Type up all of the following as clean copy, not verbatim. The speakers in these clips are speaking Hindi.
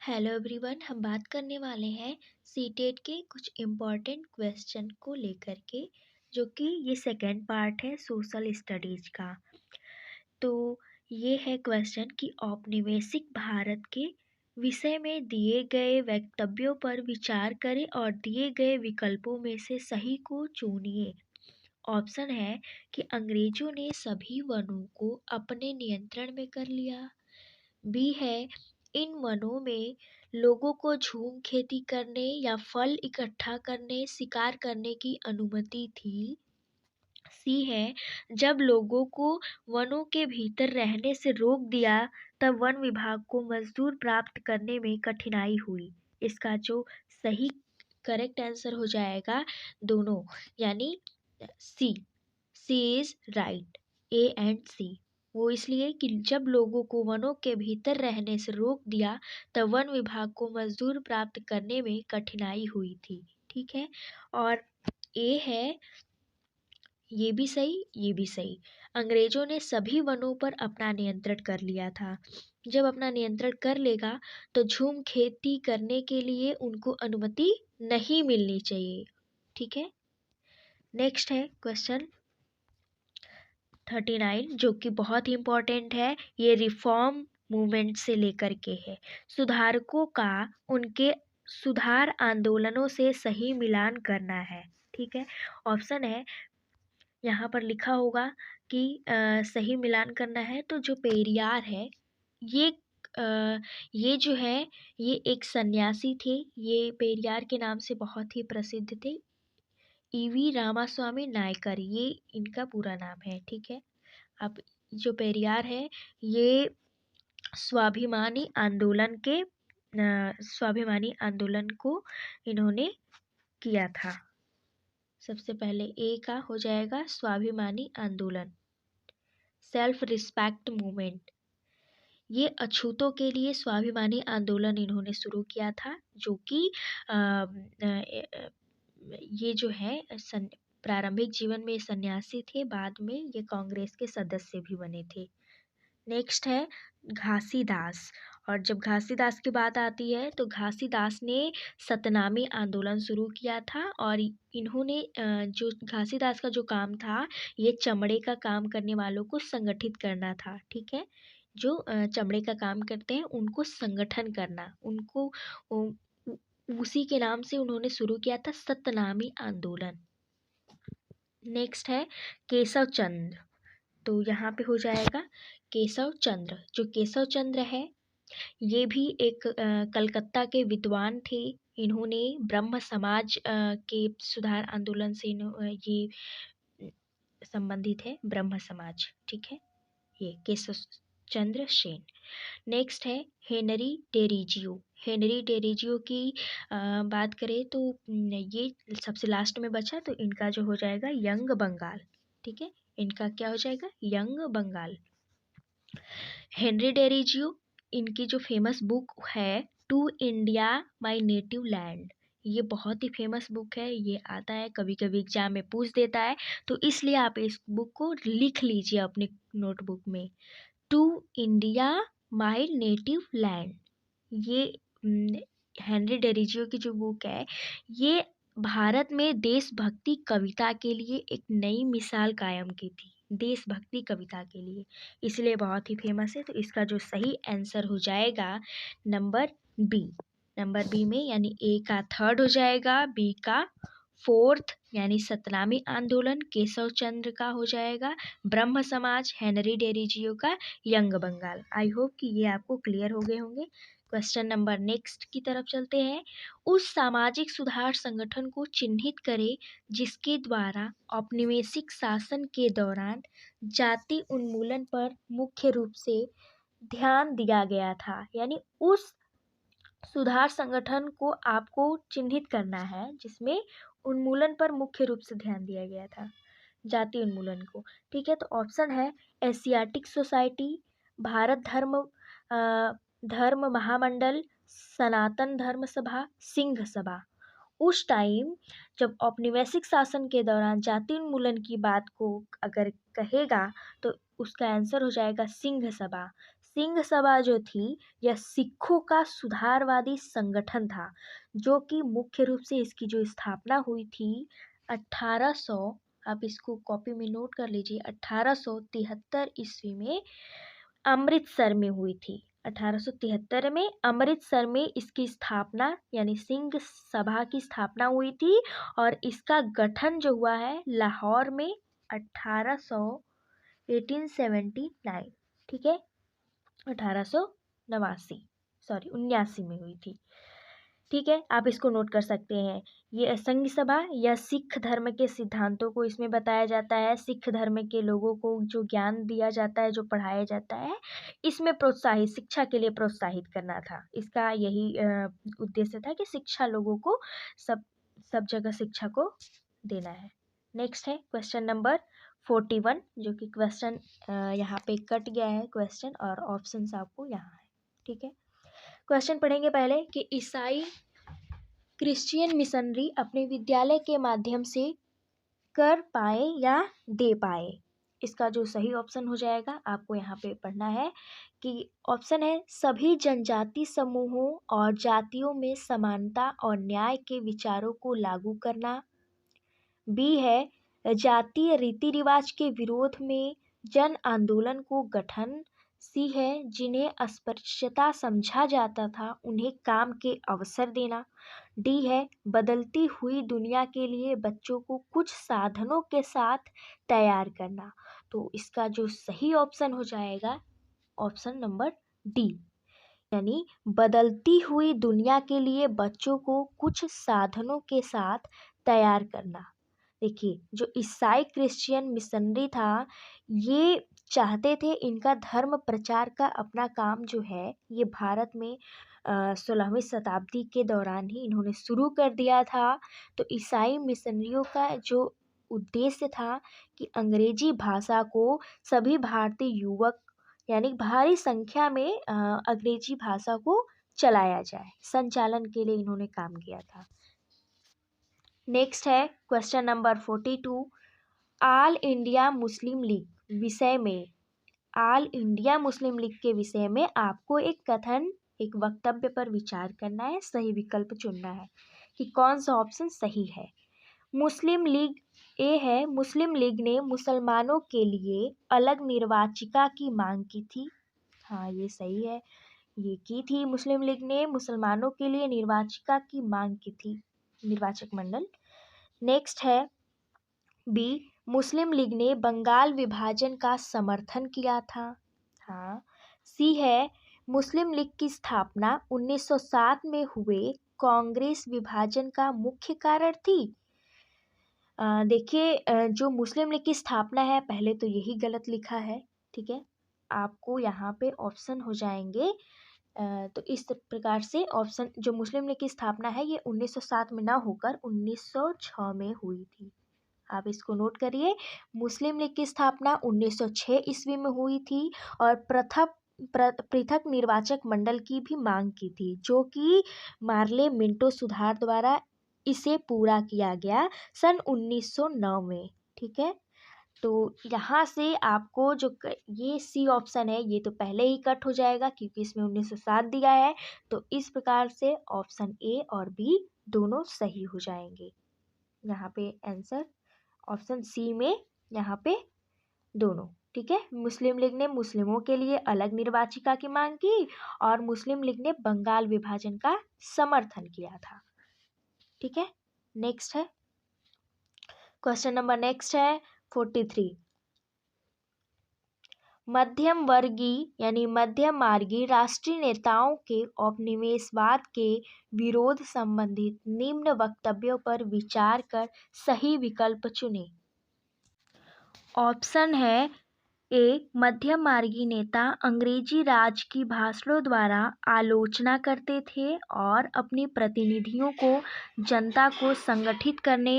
हेलो एवरीवन, हम बात करने वाले हैं सीटेट के कुछ इम्पोर्टेंट क्वेश्चन को लेकर के, जो कि ये सेकंड पार्ट है सोशल स्टडीज का। तो ये है क्वेश्चन कि औपनिवेशिक भारत के विषय में दिए गए वक्तव्यों पर विचार करें और दिए गए विकल्पों में से सही को चुनिए। ऑप्शन है कि अंग्रेजों ने सभी वनों को अपने नियंत्रण में कर लिया। बी है, इन वनों में लोगों को झूम खेती करने या फल इकट्ठा करने, शिकार करने की अनुमति थी। सी है, जब लोगों को वनों के भीतर रहने से रोक दिया तब वन विभाग को मजदूर प्राप्त करने में कठिनाई हुई। इसका जो सही करेक्ट आंसर हो जाएगा दोनों, यानी सी। सी इज राइट, ए एंड सी। वो इसलिए कि जब लोगों को वनों के भीतर रहने से रोक दिया तब वन विभाग को मजदूर प्राप्त करने में कठिनाई हुई थी। ठीक है। और ए है, ये भी सही, ये भी सही। अंग्रेजों ने सभी वनों पर अपना नियंत्रण कर लिया था। जब अपना नियंत्रण कर लेगा तो झूम खेती करने के लिए उनको अनुमति नहीं मिलनी चाहिए। ठीक है। नेक्स्ट है क्वेश्चन 39, जो कि बहुत ही इम्पोर्टेंट है। ये रिफॉर्म मूवमेंट से लेकर के है। सुधारकों का उनके सुधार आंदोलनों से सही मिलान करना है। ठीक है। ऑप्शन है, यहाँ पर लिखा होगा कि सही मिलान करना है तो जो पेरियार है, ये ये जो है, ये एक सन्यासी थे। ये पेरियार के नाम से बहुत ही प्रसिद्ध थे। ईवी रामास्वामी नायकर, ये इनका पूरा नाम है। ठीक है। अब जो पेरियार है, ये स्वाभिमानी आंदोलन के स्वाभिमानी आंदोलन को इन्होंने किया था। सबसे पहले ए का हो जाएगा स्वाभिमानी आंदोलन, सेल्फ रिस्पेक्ट मूवमेंट। ये अछूतों के लिए स्वाभिमानी आंदोलन इन्होंने शुरू किया था, जो कि ये जो है प्रारंभिक जीवन में सन्यासी थे, बाद में ये कांग्रेस के सदस्य भी बने थे। नेक्स्ट है घासीदास। और जब घासीदास की बात आती है तो घासीदास ने सतनामी आंदोलन शुरू किया था। और इन्होंने जो घासीदास का जो काम था, ये चमड़े का काम करने वालों को संगठित करना था। ठीक है। जो चमड़े का काम करते हैं उनको संगठन करना, उनको उसी के नाम से उन्होंने शुरू किया था सतनामी आंदोलन। नेक्स्ट है केशव चंद्र। तो यहाँ पे हो जाएगा केशव चंद्र। जो केशव चंद्र है, ये भी एक कलकत्ता के विद्वान थे। इन्होंने ब्रह्म समाज के सुधार आंदोलन से ये संबंधित है, ब्रह्म समाज। ठीक है। ये केशव चंद्र सेन। नेक्स्ट है हेनरी डेरिजियो। हेनरी डेरिजियो की बात करें तो ये सबसे लास्ट में बचा, तो इनका जो हो जाएगा यंग बंगाल। ठीक है। इनका क्या हो जाएगा, यंग बंगाल। हेनरी डेरिजियो, इनकी जो फेमस बुक है to India my native land, ये बहुत ही फेमस बुक है। ये आता है कभी कभी एग्जाम में पूछ देता है, तो इसलिए आप इस बुक को लिख लीजिए अपनी नोटबुक में, to India my native land. ये हेनरी डेरिजियो की जो बुक है, ये भारत में देशभक्ति कविता के लिए एक नई मिसाल कायम की थी, देशभक्ति कविता के लिए, इसलिए बहुत ही फेमस है। तो इसका जो सही आंसर हो जाएगा नंबर बी। नंबर बी में, यानी ए का थर्ड हो जाएगा, बी का फोर्थ यानी सतनामी आंदोलन, केशव चंद्र का हो जाएगा ब्रह्म समाज, हेनरी डेरिजियो का यंग बंगाल। आई होप कि ये आपको क्लियर हो गए होंगे। क्वेश्चन नंबर नेक्स्ट की तरफ चलते हैं। उस सामाजिक सुधार संगठन को चिन्हित करें जिसके द्वारा औपनिवेशिक शासन के दौरान जाति उन्मूलन पर मुख्य रूप से ध्यान दिया गया था। यानी उस सुधार संगठन को आपको चिन्हित करना है जिसमें उन्मूलन पर मुख्य रूप से ध्यान दिया गया था, जाति उन्मूलन को। ठीक है। तो ऑप्शन है एशियाटिक सोसाइटी, भारत धर्म महामंडल, सनातन धर्म सभा, सिंह सभा। उस टाइम जब औपनिवेशिक शासन के दौरान जाति उन्मूलन की बात को अगर कहेगा तो उसका आंसर हो जाएगा सिंह सभा। सिंह सभा जो थी यह सिखों का सुधारवादी संगठन था, जो कि मुख्य रूप से इसकी जो स्थापना हुई थी 1800, आप इसको कॉपी में नोट कर लीजिए, 1873 ईस्वी में अमृतसर में हुई थी। 1873 में अमृतसर में इसकी स्थापना यानी सिंह सभा की स्थापना हुई थी, और इसका गठन जो हुआ है लाहौर में 1879, ठीक है, 1889 में हुई थी। ठीक है, आप इसको नोट कर सकते हैं। ये संघ सभा या सिख धर्म के सिद्धांतों को इसमें बताया जाता है, सिख धर्म के लोगों को जो ज्ञान दिया जाता है, जो पढ़ाया जाता है, इसमें प्रोत्साहित, शिक्षा के लिए प्रोत्साहित करना था। इसका यही उद्देश्य था कि शिक्षा लोगों को सब जगह शिक्षा को देना है। नेक्स्ट है क्वेश्चन नंबर 41, जो कि क्वेश्चन यहाँ पे कट गया है क्वेश्चन, और ऑप्शंस आपको यहाँ है। ठीक है, क्वेश्चन पढ़ेंगे पहले कि ईसाई क्रिश्चियन मिशनरी अपने विद्यालय के माध्यम से कर पाए या दे पाए। इसका जो सही ऑप्शन हो जाएगा आपको यहाँ पे पढ़ना है कि ऑप्शन है सभी जनजाति समूहों और जातियों में समानता और न्याय के विचारों को लागू करना। बी है जातीय रीति रिवाज के विरोध में जन आंदोलन को गठन। सी है जिन्हें अस्पृश्यता समझा जाता था उन्हें काम के अवसर देना। डी है बदलती हुई दुनिया के लिए बच्चों को कुछ साधनों के साथ तैयार करना। तो इसका जो सही ऑप्शन हो जाएगा ऑप्शन नंबर डी, यानी बदलती हुई दुनिया के लिए बच्चों को कुछ साधनों के साथ तैयार करना। देखिए, जो ईसाई क्रिश्चियन मिशनरी था, ये चाहते थे इनका धर्म प्रचार का अपना काम जो है ये भारत में 16वीं शताब्दी के दौरान ही इन्होंने शुरू कर दिया था। तो ईसाई मिशनरियों का जो उद्देश्य था कि अंग्रेजी भाषा को सभी भारतीय युवक यानी भारी संख्या में अंग्रेजी भाषा को चलाया जाए, संचालन के लिए इन्होंने काम किया था। नेक्स्ट है question number 42, all India Muslim league विषय में, ऑल इंडिया मुस्लिम लीग के विषय में आपको एक कथन, एक वक्तव्य पर विचार करना है, सही विकल्प चुनना है कि कौन सा ऑप्शन सही है। मुस्लिम लीग ए है, मुस्लिम लीग ने मुसलमानों के लिए अलग निर्वाचिका की मांग की थी। हाँ, ये सही है, ये की थी, मुस्लिम लीग ने मुसलमानों के लिए निर्वाचिका की मांग की थी, निर्वाचक मंडल। नेक्स्ट है बी, मुस्लिम लीग ने बंगाल विभाजन का समर्थन किया था। हाँ। सी है मुस्लिम लीग की स्थापना 1907 में हुए कांग्रेस विभाजन का मुख्य कारण थी। देखिए, जो मुस्लिम लीग की स्थापना है पहले तो यही गलत लिखा है, ठीक है, आपको यहाँ पे ऑप्शन हो जाएंगे। तो इस प्रकार से ऑप्शन जो मुस्लिम लीग की स्थापना है ये 1907 में ना होकर 1906 में हुई थी। आप इसको नोट करिए, मुस्लिम लीग की स्थापना 1906 ईस्वी में हुई थी और पृथक निर्वाचक मंडल की भी मांग की थी, जो कि मार्ले मिंटो सुधार द्वारा इसे पूरा किया गया सन 1909 में। ठीक है, तो यहाँ से आपको जो ये सी ऑप्शन है ये तो पहले ही कट हो जाएगा क्योंकि इसमें 1907 दिया है। तो इस प्रकार से ऑप्शन ए और बी दोनों सही हो जाएंगे। यहाँ पे आंसर ऑप्शन सी में यहाँ पे दोनों, ठीक है। मुस्लिम लीग ने मुस्लिमों के लिए अलग निर्वाचिका की मांग की और मुस्लिम लीग ने बंगाल विभाजन का समर्थन किया था। ठीक है, नेक्स्ट है क्वेश्चन नंबर नेक्स्ट है 43, मध्यम वर्गीय यानी मध्यम मार्गी राष्ट्रीय नेताओं के औपनिवेशवाद के विरोध संबंधित निम्न वक्तव्यों पर विचार कर सही विकल्प चुनें। ऑप्शन है ए, मध्यम मार्गी नेता अंग्रेजी राज की भाषणों द्वारा आलोचना करते थे और अपने प्रतिनिधियों को जनता को संगठित करने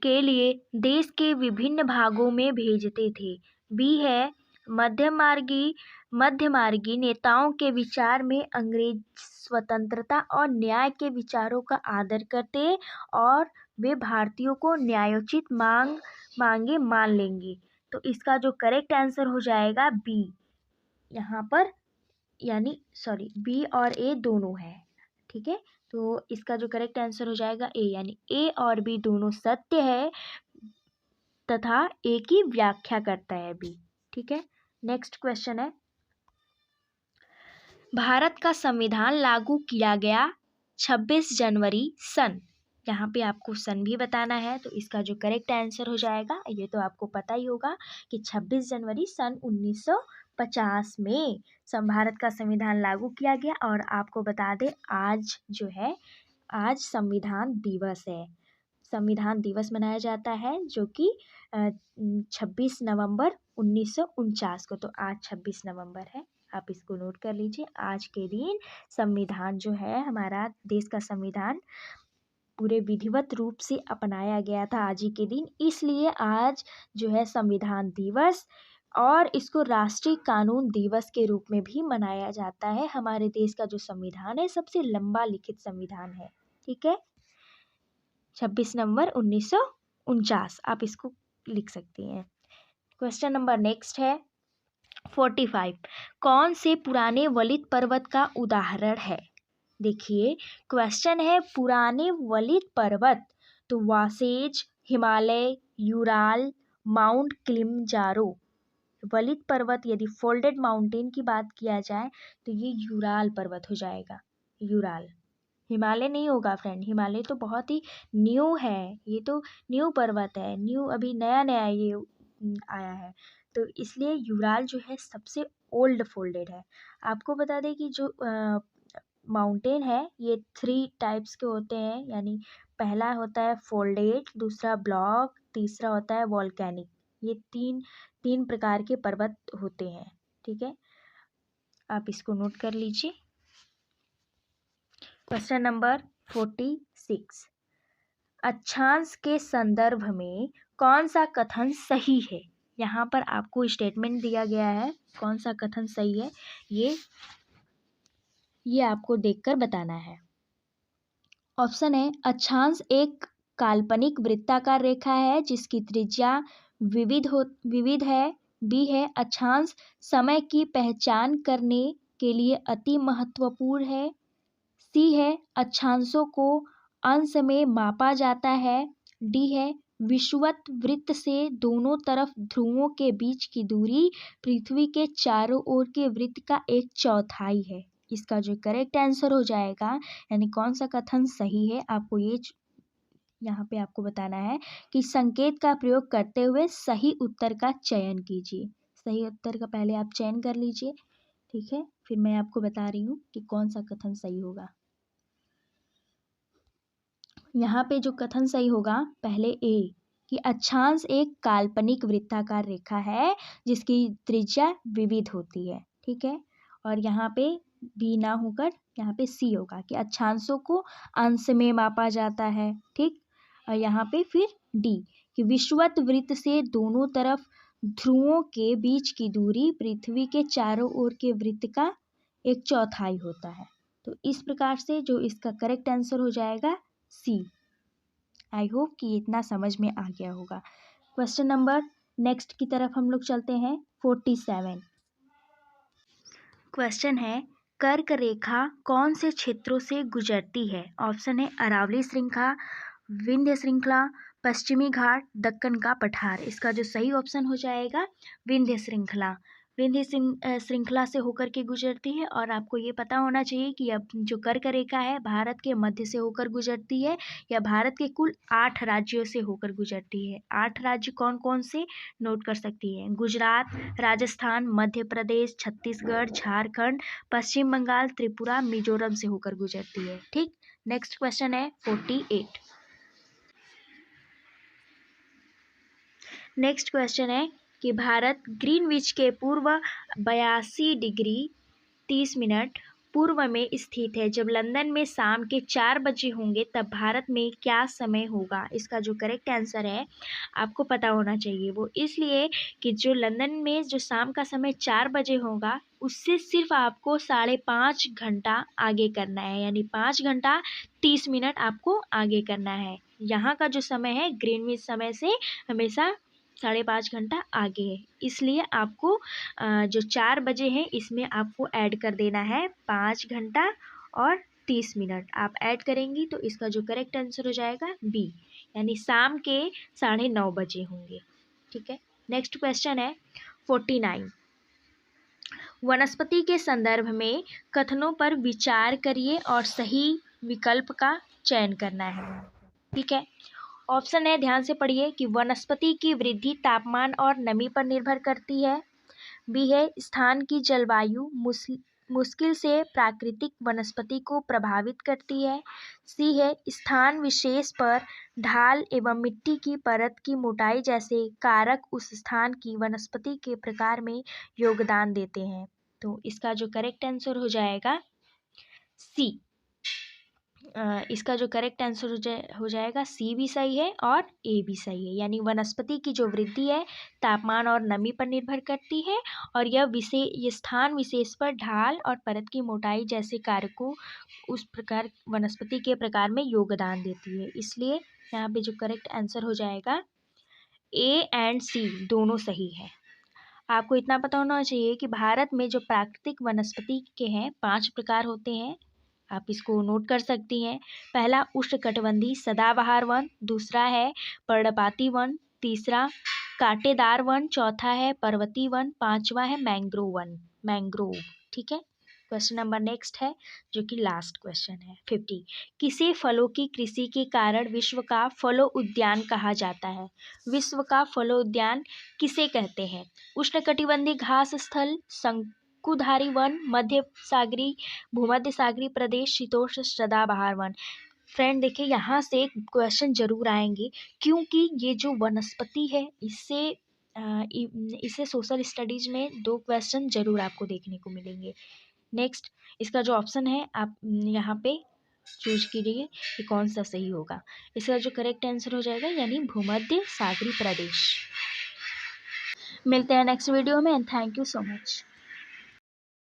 के लिए देश के विभिन्न भागों में भेजते थे। बी है, मध्य मार्गी नेताओं के विचार में अंग्रेज स्वतंत्रता और न्याय के विचारों का आदर करते और वे भारतीयों को न्यायोचित मांगे मान लेंगे। तो इसका जो करेक्ट आंसर हो जाएगा बी, यहाँ पर यानी सॉरी बी और ए दोनों है, ठीक है। तो इसका जो करेक्ट आंसर हो जाएगा ए, यानी ए और बी दोनों सत्य है तथा ए की व्याख्या करता है बी, ठीक है। नेक्स्ट क्वेश्चन है, भारत का संविधान लागू किया गया 26 जनवरी सन। यहाँ पे आपको सन भी बताना है, तो इसका जो करेक्ट आंसर हो जाएगा, ये तो आपको पता ही होगा कि 26 जनवरी सन 1950 में भारत का संविधान लागू किया गया। और आपको बता दें आज जो है, आज संविधान दिवस है। संविधान दिवस मनाया जाता है जो कि 26 नवंबर 1949 को, तो आज 26 नवंबर है, आप इसको नोट कर लीजिए। आज के दिन संविधान जो है, हमारा देश का संविधान पूरे विधिवत रूप से अपनाया गया था आज ही के दिन, इसलिए आज जो है संविधान दिवस, और इसको राष्ट्रीय कानून दिवस के रूप में भी मनाया जाता है। हमारे देश का जो संविधान है सबसे लंबा लिखित संविधान है, ठीक है। 26 नवंबर 1949 आप इसको लिख सकती हैं। क्वेश्चन नंबर नेक्स्ट है 45, कौन से पुराने वलित पर्वत का उदाहरण है? देखिए क्वेश्चन है पुराने वलित पर्वत, तो वासेज, हिमालय, यूराल, माउंट किलिमंजारो। वलित पर्वत यदि फोल्डेड माउंटेन की बात किया जाए तो ये यूराल पर्वत हो जाएगा, यूराल। हिमालय नहीं होगा फ्रेंड, हिमालय तो बहुत ही न्यू है, ये तो न्यू पर्वत है, न्यू अभी नया नया ये आया है, तो इसलिए यूराल जो है सबसे ओल्ड फोल्डेड है। आपको बता दें कि जो माउंटेन है ये 3 टाइप्स के होते हैं, यानी पहला होता है फोल्डेड, दूसरा ब्लॉक, तीसरा होता है वॉल्केनिक। ये तीन प्रकार के पर्वत होते हैं, ठीक है, आप इसको नोट कर लीजिए। क्वेश्चन नंबर 46, अक्षांश के संदर्भ में कौन सा कथन सही है? यहाँ पर आपको स्टेटमेंट दिया गया है, कौन सा कथन सही है ये आपको देखकर बताना है। ऑप्शन है, अक्षांश एक काल्पनिक वृत्ताकार रेखा है जिसकी त्रिज्या विविध है। बी है, अक्षांश समय की पहचान करने के लिए अति महत्वपूर्ण है। सी है, अक्षांशों को अंश में मापा जाता है। डी है, विषुवत वृत्त से दोनों तरफ ध्रुवों के बीच की दूरी पृथ्वी के चारों ओर के वृत्त का 1/4 है। इसका जो करेक्ट आंसर हो जाएगा, यानी कौन सा कथन सही है, आपको ये यहाँ पे आपको बताना है कि संकेत का प्रयोग करते हुए सही उत्तर का चयन कीजिए। सही उत्तर का पहले आप चयन कर लीजिए, ठीक है, फिर मैं आपको बता रही हूँ कि कौन सा कथन सही होगा। यहाँ पे जो कथन सही होगा, पहले ए, कि अक्षांश एक काल्पनिक वृत्ताकार रेखा है जिसकी त्रिज्या विविध होती है, ठीक है। और यहाँ पे बी ना होकर यहाँ पे सी होगा कि अक्षांशों को अंश में मापा जाता है, ठीक। और यहाँ पे फिर डी, कि विषुवत वृत्त से दोनों तरफ ध्रुवों के बीच की दूरी पृथ्वी के चारों ओर के वृत्त का 1/4 होता है। तो इस प्रकार से जो इसका करेक्ट आंसर हो जाएगा सी। आई होप कि इतना समझ में आ गया होगा। क्वेश्चन नंबर नेक्स्ट की तरफ हम लोग चलते हैं 47। क्वेश्चन है, कर्क रेखा कौन से क्षेत्रों से गुजरती है? ऑप्शन है, अरावली श्रृंखला, विंध्य श्रृंखला, पश्चिमी घाट, दक्कन का पठार। इसका जो सही ऑप्शन हो जाएगा विंध्य श्रृंखला। विंध्य श्रृंखला से होकर के गुजरती है। और आपको ये पता होना चाहिए कि अब जो कर्क रेखा है भारत के मध्य से होकर गुजरती है या भारत के कुल 8 राज्यों से होकर गुजरती है। 8 राज्य कौन कौन से नोट कर सकती है? गुजरात, राजस्थान, मध्य प्रदेश, छत्तीसगढ़, झारखंड, पश्चिम बंगाल, त्रिपुरा, मिजोरम से होकर गुजरती है, ठीक। नेक्स्ट क्वेश्चन है 48। नेक्स्ट क्वेश्चन है कि भारत ग्रीनविच के पूर्व 82 डिग्री 30 मिनट पूर्व में स्थित है। जब लंदन में शाम के 4 बजे होंगे तब भारत में क्या समय होगा? इसका जो करेक्ट आंसर है आपको पता होना चाहिए, वो इसलिए कि जो लंदन में जो शाम का समय 4 बजे होगा उससे सिर्फ आपको 5.5 घंटा आगे करना है, यानी 5 घंटा 30 मिनट आपको आगे करना है। यहाँ का जो समय है ग्रीनविच समय से हमेशा 5.5 घंटा आगे है, इसलिए आपको जो 4 बजे हैं इसमें आपको ऐड कर देना है 5 घंटा और 30 मिनट। आप ऐड करेंगी तो इसका जो करेक्ट आंसर हो जाएगा बी, यानी शाम के 9:30 बजे होंगे। ठीक है, नेक्स्ट क्वेश्चन है 49। वनस्पति के संदर्भ में कथनों पर विचार करिए और सही विकल्प का चयन करना है। ठीक है, ऑप्शन है, ध्यान से पढ़िए कि वनस्पति की वृद्धि तापमान और नमी पर निर्भर करती है। बी है, स्थान की जलवायु मुश्किल से प्राकृतिक वनस्पति को प्रभावित करती है। सी है, स्थान विशेष पर ढाल एवं मिट्टी की परत की मोटाई जैसे कारक उस स्थान की वनस्पति के प्रकार में योगदान देते हैं। तो इसका जो करेक्ट आंसर हो जाएगा सी। इसका जो करेक्ट आंसर हो जाएगा सी भी सही है और ए भी सही है, यानी वनस्पति की जो वृद्धि है तापमान और नमी पर निर्भर करती है और ये स्थान विशेष पर ढाल और परत की मोटाई जैसे कारकों उस प्रकार वनस्पति के प्रकार में योगदान देती है। इसलिए यहाँ पे जो करेक्ट आंसर हो जाएगा ए एंड सी दोनों सही है। आपको इतना पता होना चाहिए कि भारत में जो प्राकृतिक वनस्पति के हैं 5 प्रकार होते हैं, आप इसको नोट कर सकती हैं। पहला उष्णकटिबंधीय सदाबहार वन, दूसरा है पर्णपाती वन, तीसरा कांटेदार वन, चौथा है पर्वतीय वन, पांचवा है मैंग्रोव। ठीक है, क्वेश्चन नंबर नेक्स्ट है जो कि लास्ट क्वेश्चन है 50। किसी फलों की कृषि के कारण विश्व का फलो उद्यान कहा जाता है? विश्व का फलो उद्यान किसे कहते हैं? उष्णकटिबंधीय घास स्थल, शंकुधारी वन, भूमध्य सागरीय प्रदेश, शीतोष्ण सदाबहार वन। फ्रेंड देखिए, यहाँ से क्वेश्चन जरूर आएंगे क्योंकि ये जो वनस्पति है इससे सोशल स्टडीज में 2 क्वेश्चन जरूर आपको देखने को मिलेंगे। नेक्स्ट, इसका जो ऑप्शन है आप यहाँ पे चूज कीजिए कि कौन सा सही होगा। इसका जो करेक्ट आंसर हो जाएगा यानी भूमध्य सागरीय प्रदेश। मिलते हैं नेक्स्ट वीडियो में and thank you so much.